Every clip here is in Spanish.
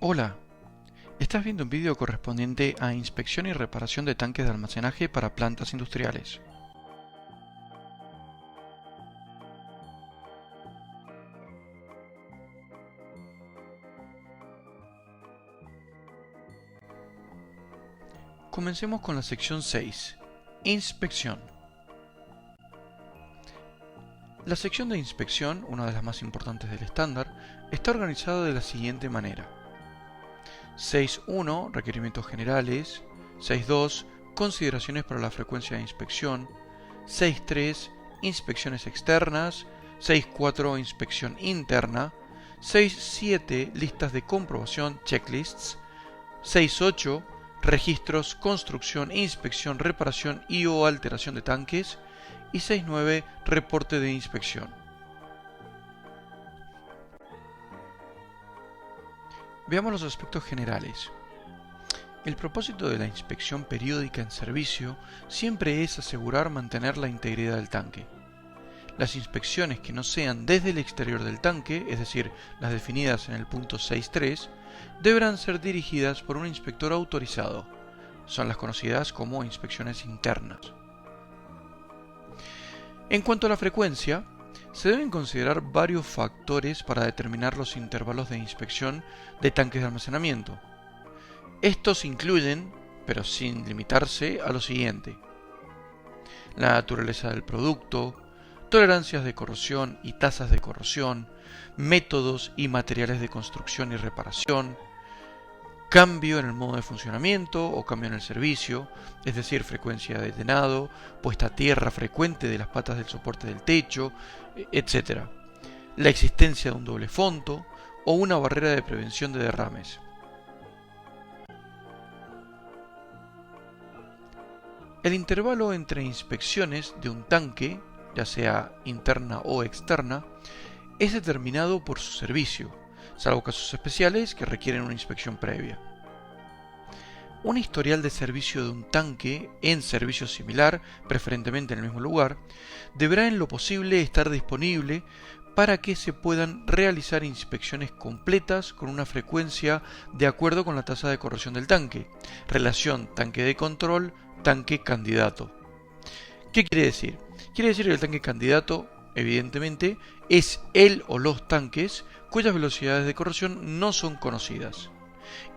Hola, estás viendo un vídeo correspondiente a inspección y reparación de tanques de almacenaje para plantas industriales. Comencemos con la sección 6, Inspección. La sección de inspección, una de las más importantes del estándar, está organizada de la siguiente manera. 6.1 Requerimientos generales, 6.2 Consideraciones para la frecuencia de inspección, 6.3 Inspecciones externas, 6.4 Inspección interna, 6.7 Listas de comprobación, checklists, 6.8 Registros, construcción, inspección, reparación y o alteración de tanques, y 6.9 Reporte de inspección. Veamos los aspectos generales. El propósito de la inspección periódica en servicio siempre es asegurar mantener la integridad del tanque. Las inspecciones que no sean desde el exterior del tanque, es decir, las definidas en el punto 6.3, deberán ser dirigidas por un inspector autorizado. Son las conocidas como inspecciones internas. En cuanto a la frecuencia, se deben considerar varios factores para determinar los intervalos de inspección de tanques de almacenamiento. Estos incluyen, pero sin limitarse, a lo siguiente: la naturaleza del producto, tolerancias de corrosión y tasas de corrosión, métodos y materiales de construcción y reparación, cambio en el modo de funcionamiento o cambio en el servicio, es decir, frecuencia de llenado, puesta a tierra frecuente de las patas del soporte del techo, etc. La existencia de un doble fondo o una barrera de prevención de derrames. El intervalo entre inspecciones de un tanque, ya sea interna o externa, es determinado por su servicio, salvo casos especiales que requieren una inspección previa. Un historial de servicio de un tanque en servicio similar, preferentemente en el mismo lugar, deberá en lo posible estar disponible para que se puedan realizar inspecciones completas con una frecuencia de acuerdo con la tasa de corrosión del tanque, relación tanque de control, tanque candidato. ¿Qué quiere decir? Quiere decir que el tanque candidato, evidentemente, es el o los tanques cuyas velocidades de corrosión no son conocidas.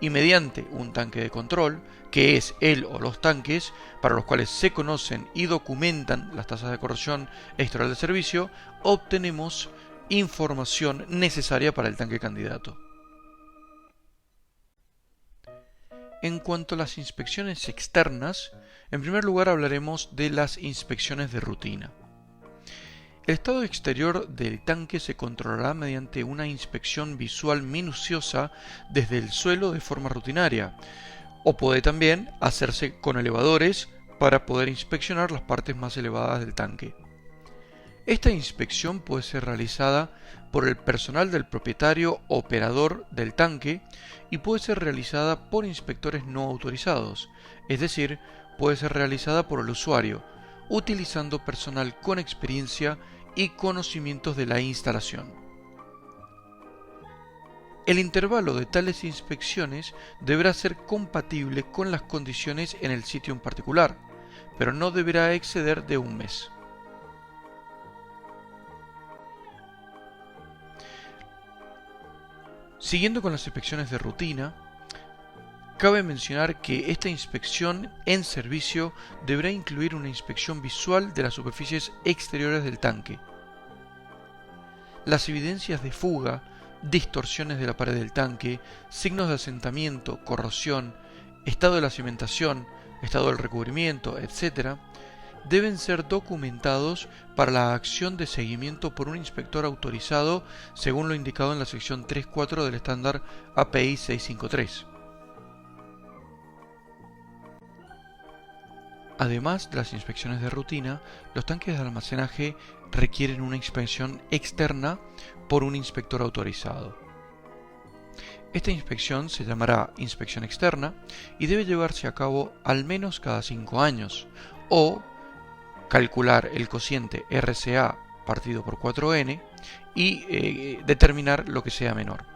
Y mediante un tanque de control, que es el o los tanques para los cuales se conocen y documentan las tasas de corrosión e historial de servicio, obtenemos información necesaria para el tanque candidato. En cuanto a las inspecciones externas, en primer lugar hablaremos de las inspecciones de rutina. El estado exterior del tanque se controlará mediante una inspección visual minuciosa desde el suelo de forma rutinaria, o puede también hacerse con elevadores para poder inspeccionar las partes más elevadas del tanque. Esta inspección puede ser realizada por el personal del propietario operador del tanque y puede ser realizada por inspectores no autorizados, es decir, puede ser realizada por el usuario, utilizando personal con experiencia y conocimientos de la instalación. El intervalo de tales inspecciones deberá ser compatible con las condiciones en el sitio en particular, pero no deberá exceder de un mes. Siguiendo con las inspecciones de rutina, cabe mencionar que esta inspección en servicio deberá incluir una inspección visual de las superficies exteriores del tanque. Las evidencias de fuga, distorsiones de la pared del tanque, signos de asentamiento, corrosión, estado de la cimentación, estado del recubrimiento, etc., deben ser documentados para la acción de seguimiento por un inspector autorizado según lo indicado en la sección 3.4 del estándar API 653. Además de las inspecciones de rutina, los tanques de almacenaje requieren una inspección externa por un inspector autorizado. Esta inspección se llamará inspección externa y debe llevarse a cabo al menos cada 5 años, o calcular el cociente RCA partido por 4n y determinar lo que sea menor.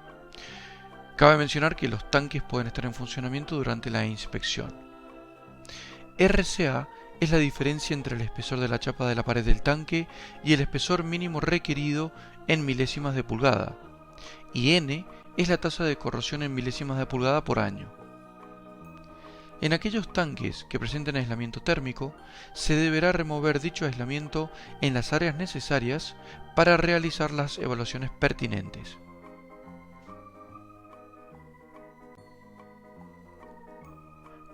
Cabe mencionar que los tanques pueden estar en funcionamiento durante la inspección. RCA es la diferencia entre el espesor de la chapa de la pared del tanque y el espesor mínimo requerido en milésimas de pulgada, y N es la tasa de corrosión en milésimas de pulgada por año. En aquellos tanques que presenten aislamiento térmico, se deberá remover dicho aislamiento en las áreas necesarias para realizar las evaluaciones pertinentes.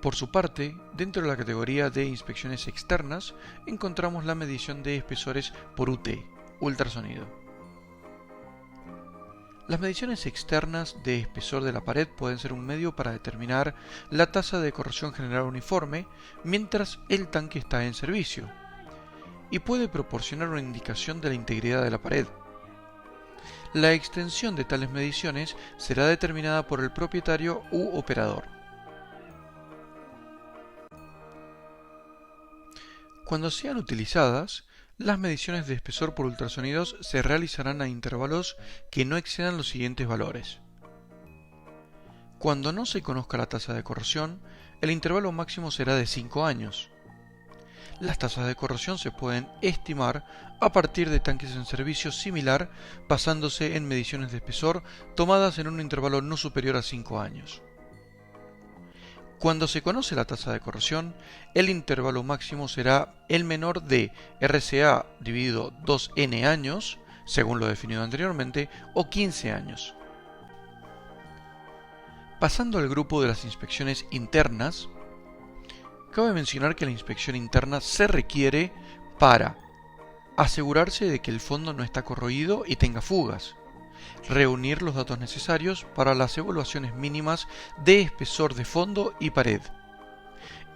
Por su parte, dentro de la categoría de inspecciones externas, encontramos la medición de espesores por UT, ultrasonido. Las mediciones externas de espesor de la pared pueden ser un medio para determinar la tasa de corrosión general uniforme mientras el tanque está en servicio, y puede proporcionar una indicación de la integridad de la pared. La extensión de tales mediciones será determinada por el propietario u operador. Cuando sean utilizadas, las mediciones de espesor por ultrasonidos se realizarán a intervalos que no excedan los siguientes valores. Cuando no se conozca la tasa de corrosión, el intervalo máximo será de 5 años. Las tasas de corrosión se pueden estimar a partir de tanques en servicio similar, basándose en mediciones de espesor tomadas en un intervalo no superior a 5 años. Cuando se conoce la tasa de corrosión, el intervalo máximo será el menor de RCA dividido 2N años, según lo definido anteriormente, o 15 años. Pasando al grupo de las inspecciones internas, cabe mencionar que la inspección interna se requiere para asegurarse de que el fondo no está corroído y tenga fugas, reunir los datos necesarios para las evaluaciones mínimas de espesor de fondo y pared.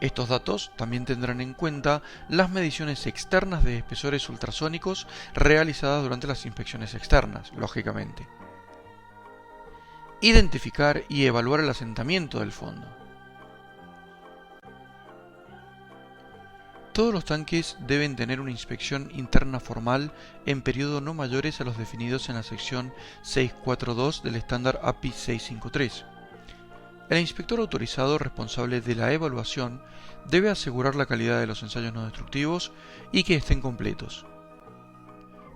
Estos datos también tendrán en cuenta las mediciones externas de espesores ultrasónicos realizadas durante las inspecciones externas, lógicamente. Identificar y evaluar el asentamiento del fondo. Todos los tanques deben tener una inspección interna formal en periodo no mayores a los definidos en la sección 642 del estándar API 653. El inspector autorizado responsable de la evaluación debe asegurar la calidad de los ensayos no destructivos y que estén completos.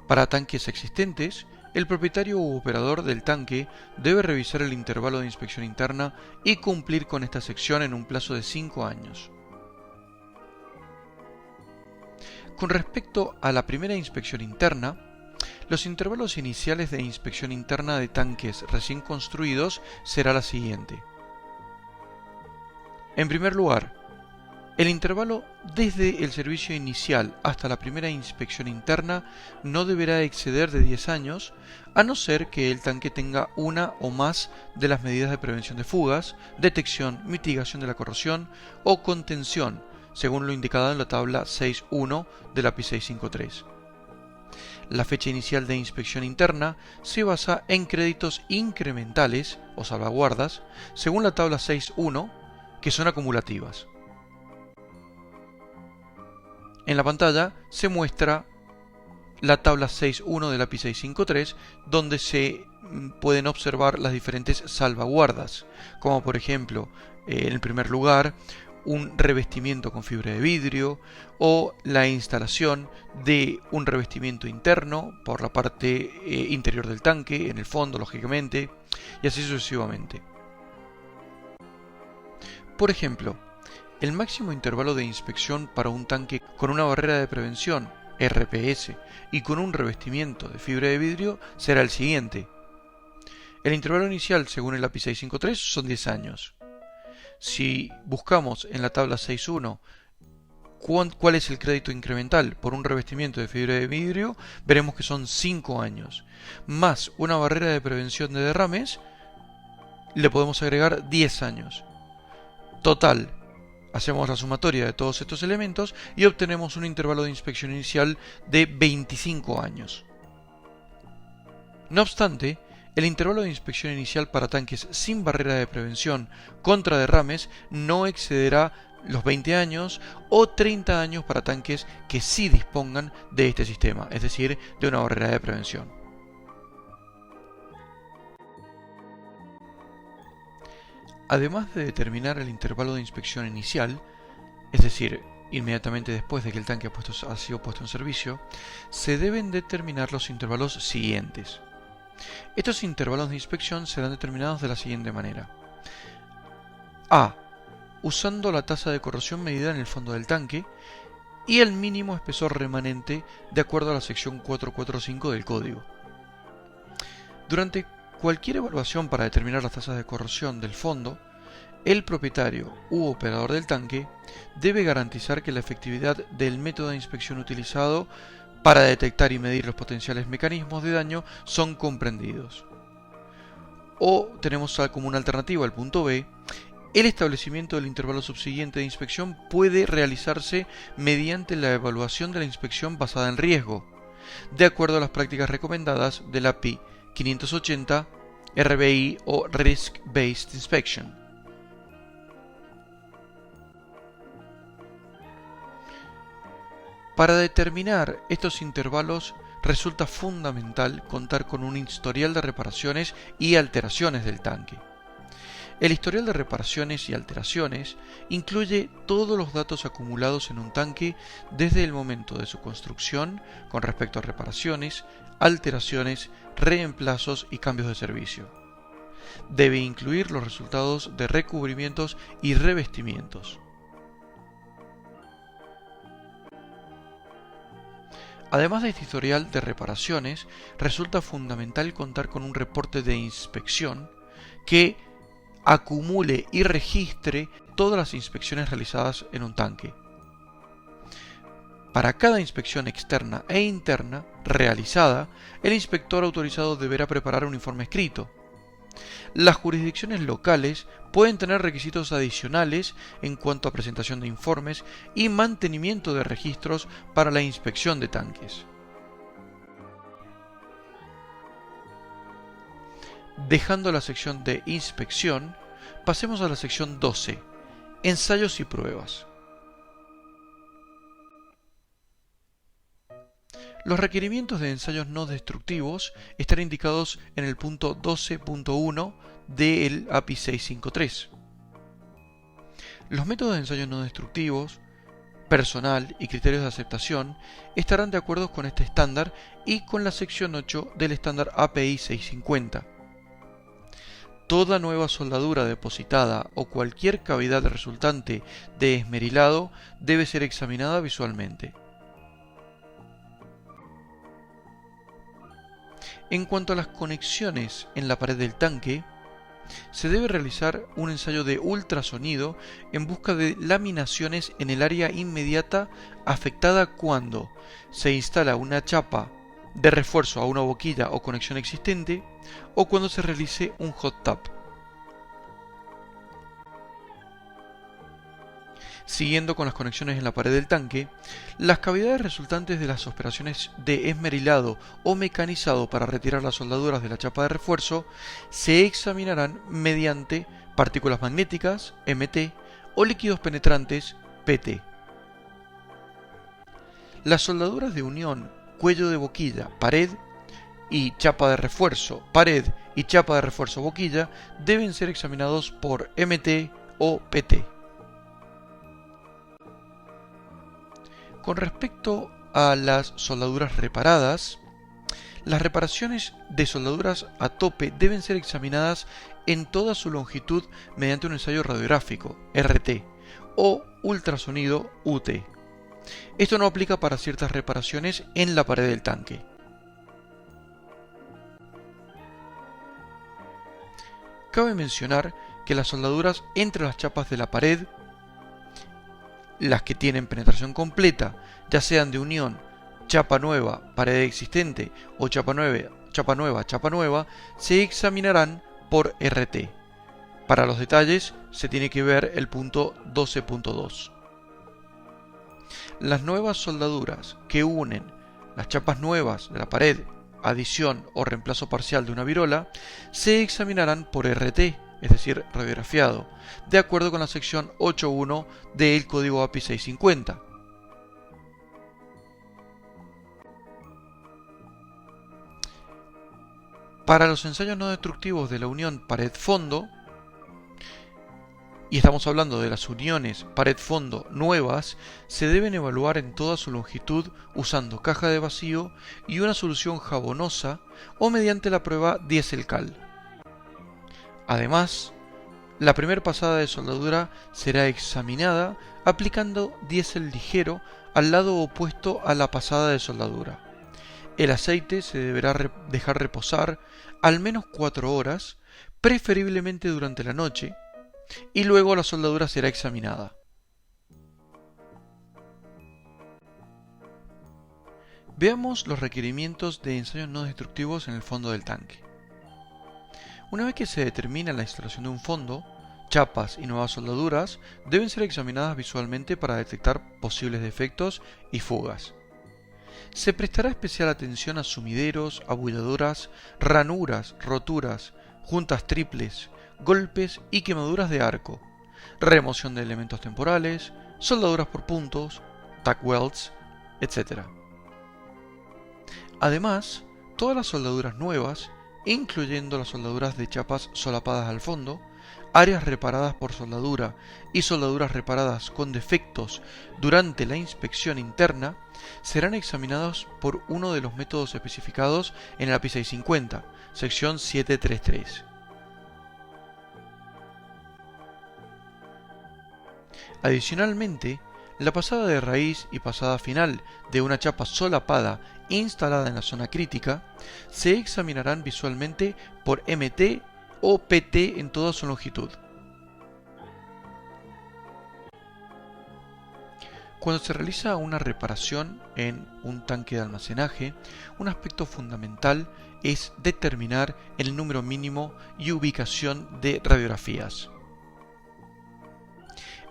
Para tanques existentes, el propietario u operador del tanque debe revisar el intervalo de inspección interna y cumplir con esta sección en un plazo de 5 años. Con respecto a la primera inspección interna, los intervalos iniciales de inspección interna de tanques recién construidos será la siguiente. En primer lugar, el intervalo desde el servicio inicial hasta la primera inspección interna no deberá exceder de 10 años, a no ser que el tanque tenga una o más de las medidas de prevención de fugas, detección, mitigación de la corrosión o contención, según lo indicado en la tabla 6.1 del API 653. La fecha inicial de inspección interna se basa en créditos incrementales o salvaguardas, según la tabla 6.1, que son acumulativas. En la pantalla se muestra la tabla 6.1 del API 653, donde se pueden observar las diferentes salvaguardas, como por ejemplo, en el primer lugar, un revestimiento con fibra de vidrio o la instalación de un revestimiento interno por la parte interior del tanque, en el fondo lógicamente, y así sucesivamente. Por ejemplo, el máximo intervalo de inspección para un tanque con una barrera de prevención, RPS, y con un revestimiento de fibra de vidrio será el siguiente. El intervalo inicial, según el API 653, son 10 años. Si buscamos en la tabla 6.1 cuál es el crédito incremental por un revestimiento de fibra de vidrio, veremos que son 5 años. Más una barrera de prevención de derrames, le podemos agregar 10 años. Total, hacemos la sumatoria de todos estos elementos y obtenemos un intervalo de inspección inicial de 25 años. No obstante, el intervalo de inspección inicial para tanques sin barrera de prevención contra derrames no excederá los 20 años o 30 años para tanques que sí dispongan de este sistema, es decir, de una barrera de prevención. Además de determinar el intervalo de inspección inicial, es decir, inmediatamente después de que el tanque ha sido puesto en servicio, se deben determinar los intervalos siguientes. Estos intervalos de inspección serán determinados de la siguiente manera. A. Usando la tasa de corrosión medida en el fondo del tanque y el mínimo espesor remanente de acuerdo a la sección 445 del código. Durante cualquier evaluación para determinar las tasas de corrosión del fondo, el propietario u operador del tanque debe garantizar que la efectividad del método de inspección utilizado para detectar y medir los potenciales mecanismos de daño son comprendidos. O tenemos como una alternativa el punto B, el establecimiento del intervalo subsiguiente de inspección puede realizarse mediante la evaluación de la inspección basada en riesgo, de acuerdo a las prácticas recomendadas de la API 580, RBI o Risk Based Inspection. Para determinar estos intervalos resulta fundamental contar con un historial de reparaciones y alteraciones del tanque. El historial de reparaciones y alteraciones incluye todos los datos acumulados en un tanque desde el momento de su construcción con respecto a reparaciones, alteraciones, reemplazos y cambios de servicio. Debe incluir los resultados de recubrimientos y revestimientos. Además de este historial de reparaciones, resulta fundamental contar con un reporte de inspección que acumule y registre todas las inspecciones realizadas en un tanque. Para cada inspección externa e interna realizada, el inspector autorizado deberá preparar un informe escrito. Las jurisdicciones locales pueden tener requisitos adicionales en cuanto a presentación de informes y mantenimiento de registros para la inspección de tanques. Dejando la sección de inspección, pasemos a la sección 12, ensayos y pruebas. Los requerimientos de ensayos no destructivos están indicados en el punto 12.1 del API 653. Los métodos de ensayos no destructivos, personal y criterios de aceptación estarán de acuerdo con este estándar y con la sección 8 del estándar API 650. Toda nueva soldadura depositada o cualquier cavidad resultante de esmerilado debe ser examinada visualmente. En cuanto a las conexiones en la pared del tanque, se debe realizar un ensayo de ultrasonido en busca de laminaciones en el área inmediata afectada cuando se instala una chapa de refuerzo a una boquilla o conexión existente o cuando se realice un hot tap. Siguiendo con las conexiones en la pared del tanque, las cavidades resultantes de las operaciones de esmerilado o mecanizado para retirar las soldaduras de la chapa de refuerzo se examinarán mediante partículas magnéticas, MT, o líquidos penetrantes, PT. Las soldaduras de unión, cuello de boquilla, pared y chapa de refuerzo, pared y chapa de refuerzo boquilla deben ser examinados por MT o PT. Con respecto a las soldaduras reparadas, las reparaciones de soldaduras a tope deben ser examinadas en toda su longitud mediante un ensayo radiográfico, RT, o ultrasonido, UT. Esto no aplica para ciertas reparaciones en la pared del tanque. Cabe mencionar que las soldaduras entre las chapas de la pared, las que tienen penetración completa, ya sean de unión, chapa nueva, pared existente o chapa nueva, se examinarán por RT. Para los detalles se tiene que ver el punto 12.2. Las nuevas soldaduras que unen las chapas nuevas de la pared, adición o reemplazo parcial de una virola, se examinarán por RT, es decir, radiografiado, de acuerdo con la sección 8.1 del código API 650. Para los ensayos no destructivos de la unión pared-fondo, y estamos hablando de las uniones pared-fondo nuevas, se deben evaluar en toda su longitud usando caja de vacío y una solución jabonosa o mediante la prueba Diesel-Cal. Además, la primera pasada de soldadura será examinada aplicando diésel ligero al lado opuesto a la pasada de soldadura. El aceite se deberá dejar reposar al menos 4 horas, preferiblemente durante la noche, y luego la soldadura será examinada. Veamos los requerimientos de ensayos no destructivos en el fondo del tanque. Una vez que se determina la instalación de un fondo, chapas y nuevas soldaduras deben ser examinadas visualmente para detectar posibles defectos y fugas. Se prestará especial atención a sumideros, abolladuras, ranuras, roturas, juntas triples, golpes y quemaduras de arco, remoción de elementos temporales, soldaduras por puntos, tack welds, etc. Además, todas las soldaduras nuevas, incluyendo las soldaduras de chapas solapadas al fondo, áreas reparadas por soldadura y soldaduras reparadas con defectos durante la inspección interna, serán examinados por uno de los métodos especificados en el API 650, sección 733. Adicionalmente, la pasada de raíz y pasada final de una chapa solapada instalada en la zona crítica se examinarán visualmente por MT o PT en toda su longitud. Cuando se realiza una reparación en un tanque de almacenaje, un aspecto fundamental es determinar el número mínimo y ubicación de radiografías.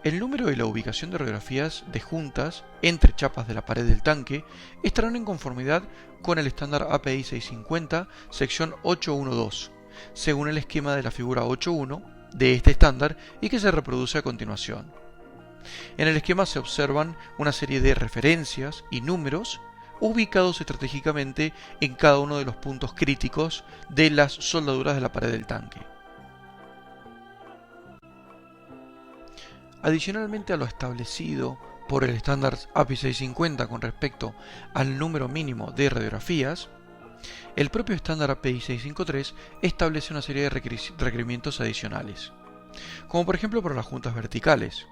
El número y la ubicación de radiografías de juntas entre chapas de la pared del tanque estarán en conformidad con el estándar API 650, sección 812, según el esquema de la figura 8.1 de este estándar y que se reproduce a continuación. En el esquema se observan una serie de referencias y números ubicados estratégicamente en cada uno de los puntos críticos de las soldaduras de la pared del tanque. Adicionalmente a lo establecido por el estándar API 650 con respecto al número mínimo de radiografías, el propio estándar API 653 establece una serie de requerimientos adicionales, como por ejemplo para las juntas verticales.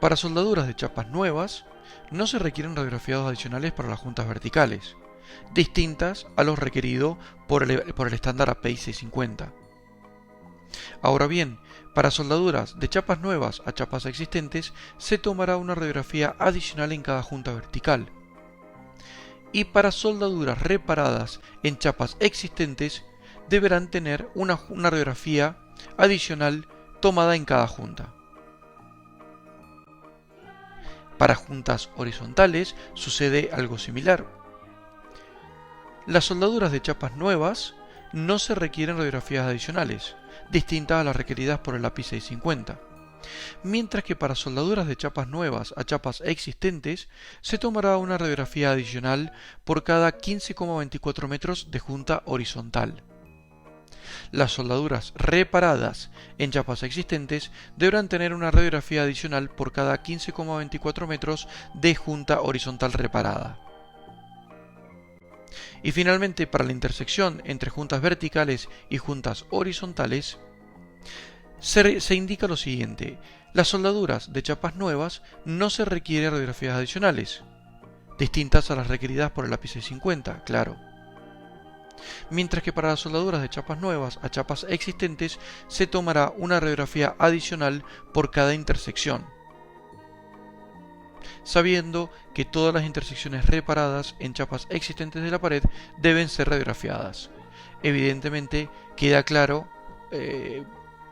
Para soldaduras de chapas nuevas, no se requieren radiografiados adicionales para las juntas verticales, distintas a los requeridos por el estándar API 650. Ahora bien, para soldaduras de chapas nuevas a chapas existentes se tomará una radiografía adicional en cada junta vertical. Y para soldaduras reparadas en chapas existentes deberán tener una radiografía adicional tomada en cada junta. Para juntas horizontales sucede algo similar. Las soldaduras de chapas nuevas no se requieren radiografías adicionales, distintas a las requeridas por el API 650, mientras que para soldaduras de chapas nuevas a chapas existentes se tomará una radiografía adicional por cada 15,24 metros de junta horizontal. Las soldaduras reparadas en chapas existentes deberán tener una radiografía adicional por cada 15,24 metros de junta horizontal reparada. Y finalmente, para la intersección entre juntas verticales y juntas horizontales, se indica lo siguiente: las soldaduras de chapas nuevas no se requieren radiografías adicionales, distintas a las requeridas por el API 650, claro. Mientras que para las soldaduras de chapas nuevas a chapas existentes se tomará una radiografía adicional por cada intersección, sabiendo que todas las intersecciones reparadas en chapas existentes de la pared deben ser radiografiadas. Evidentemente queda claro,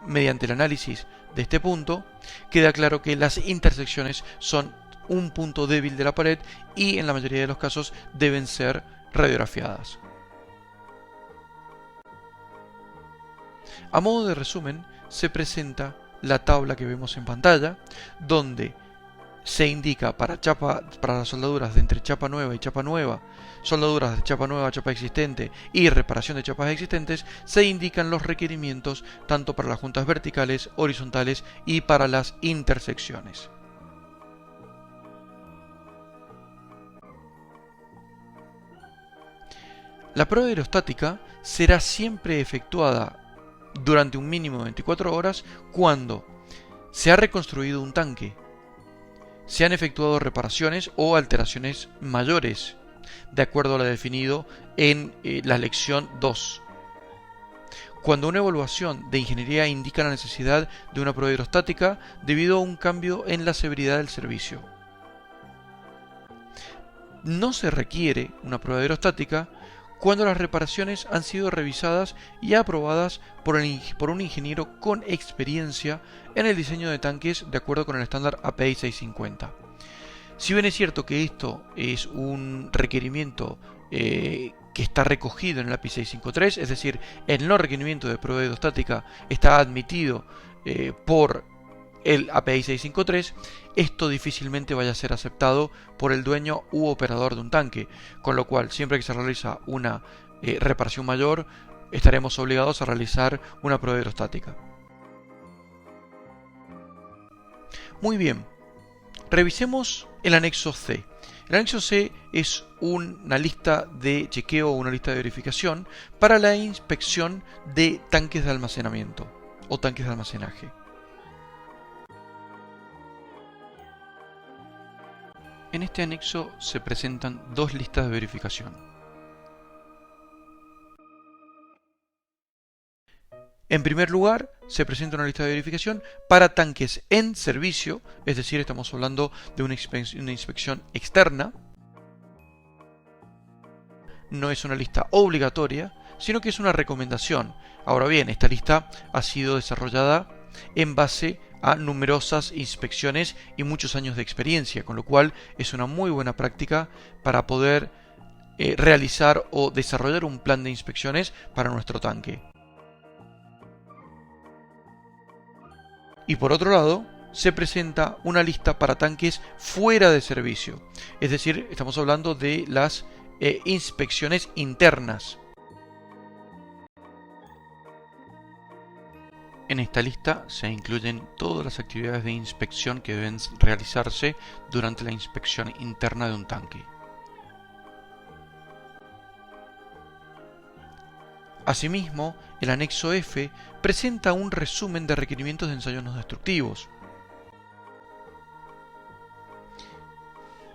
mediante el análisis de este punto, queda claro que las intersecciones son un punto débil de la pared y en la mayoría de los casos deben ser radiografiadas. A modo de resumen, se presenta la tabla que vemos en pantalla, donde se indica para las soldaduras de entre chapa nueva y chapa nueva, soldaduras de chapa nueva a chapa existente y reparación de chapas existentes, se indican los requerimientos tanto para las juntas verticales, horizontales y para las intersecciones. La prueba aerostática será siempre efectuada durante un mínimo de 24 horas cuando se ha reconstruido un tanque, se han efectuado reparaciones o alteraciones mayores, de acuerdo a lo definido en la lección 2. Cuando una evaluación de ingeniería indica la necesidad de una prueba aerostática debido a un cambio en la severidad del servicio. No se requiere una prueba aerostática cuando las reparaciones han sido revisadas y aprobadas por un ingeniero con experiencia en el diseño de tanques de acuerdo con el estándar API 650. Si bien es cierto que esto es un requerimiento que está recogido en el API 653, es decir, el no requerimiento de prueba aerostática está admitido por el API 653, esto difícilmente vaya a ser aceptado por el dueño u operador de un tanque, con lo cual siempre que se realiza una reparación mayor estaremos obligados a realizar una prueba aerostática. Muy bien, revisemos el anexo C. El anexo C es una lista de chequeo o una lista de verificación para la inspección de tanques de almacenamiento o tanques de almacenaje. En este anexo se presentan dos listas de verificación. En primer lugar, se presenta una lista de verificación para tanques en servicio, es decir, estamos hablando de una inspección externa. No es una lista obligatoria, sino que es una recomendación. Ahora bien, esta lista ha sido desarrollada en base a numerosas inspecciones y muchos años de experiencia, con lo cual es una muy buena práctica para poder realizar o desarrollar un plan de inspecciones para nuestro tanque. Y por otro lado, se presenta una lista para tanques fuera de servicio, es decir, estamos hablando de las inspecciones internas. En esta lista se incluyen todas las actividades de inspección que deben realizarse durante la inspección interna de un tanque. Asimismo, el anexo F presenta un resumen de requerimientos de ensayos no destructivos.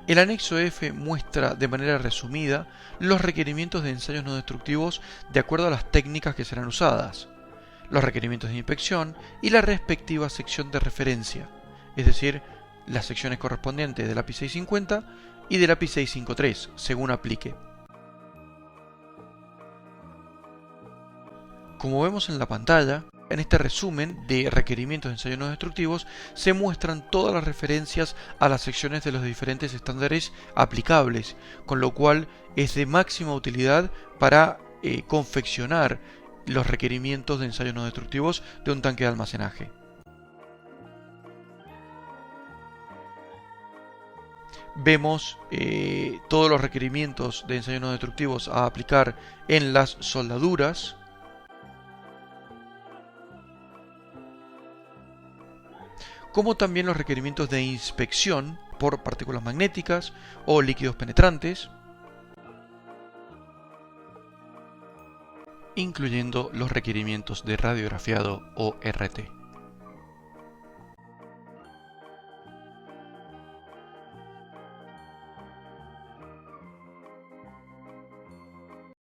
El anexo F muestra de manera resumida los requerimientos de ensayos no destructivos de acuerdo a las técnicas que serán usadas, los requerimientos de inspección y la respectiva sección de referencia, es decir, las secciones correspondientes del API 650 y del API 653, según aplique. Como vemos en la pantalla, en este resumen de requerimientos de ensayos no destructivos se muestran todas las referencias a las secciones de los diferentes estándares aplicables, con lo cual es de máxima utilidad para confeccionar los requerimientos de ensayos no destructivos de un tanque de almacenaje. Vemos todos los requerimientos de ensayos no destructivos a aplicar en las soldaduras, como también los requerimientos de inspección por partículas magnéticas o líquidos penetrantes, incluyendo los requerimientos de radiografiado o RT.